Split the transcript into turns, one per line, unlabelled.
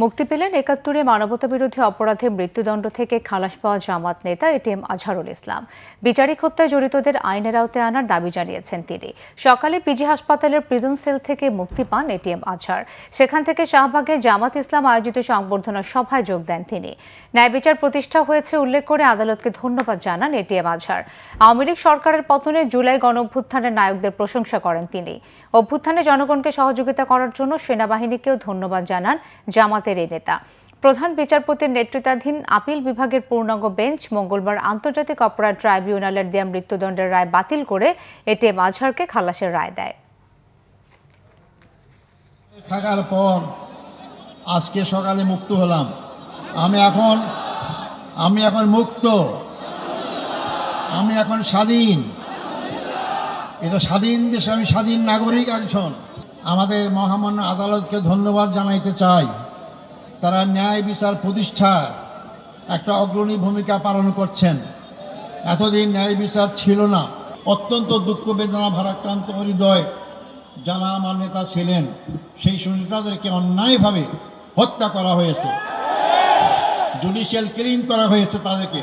মুক্তি পেলেন ৭১-এ মানবতাবিরোধী অপরাধে মৃত্যুদণ্ড থেকে খালাস পাওয়া জামাত নেতা এটিএম আজহারুল ইসলাম। বিচারিক হত্যায় জড়িতদের আইনের আওতায় আনার দাবি জানিয়েছেন তিনি। সকালে পিজি হাসপাতালের প্রিজন সেল থেকে মুক্তি পান এটিএম আজহার। সেখান থেকে শাহবাগে জামাত ইসলাম আয়োজিত সংবর্ধনা সভায় যোগ দেন তিনি। ন্যায় বিচার প্রতিষ্ঠা হয়েছে উল্লেখ করে আদালতকে ধন্যবাদ জানান এটিএম আজহার। আওয়ামী লীগ সরকারের পতনে জুলাই গণঅভ্যুত্থানের নায়কদের প্রশংসা করেন তিনি। অভ্যুত্থানে জনগণকে সহযোগিতা করার জন্য সেনাবাহিনীকেও ধন্যবাদ জানান জামাতের এই নেতা। প্রধান বিচারপতির নেতৃত্বাধীন আপিল বিভাগের পূর্ণাঙ্গ বেঞ্চ মঙ্গলবার আন্তর্জাতিক অপরাধ ট্রাইব্যুনালের দেয়া মৃত্যুদণ্ডের রায় বাতিল করে এটিএম আজহারকে খালাসের রায় দেয়।
থাকার পর আজকে সকালে মুক্ত হলাম। আমি এখন মুক্ত, আমি এখন স্বাধীন। এটা স্বাধীন দেশে আমি স্বাধীন নাগরিক একজন। আমাদের মহামান্য আদালতকে ধন্যবাদ জানাইতে চাই। তারা ন্যায় বিচার প্রতিষ্ঠার একটা অগ্রণী ভূমিকা পালন করছেন। এতদিন ন্যায় বিচার ছিল না। অত্যন্ত দুঃখ বেদনা ভারাক্রান্ত হৃদয় যারা আমার নেতা ছিলেন, সেই নেতাদেরকে অন্যায়ভাবে হত্যা করা হয়েছে, জুডিশিয়াল কিলিং করা হয়েছে তাদেরকে।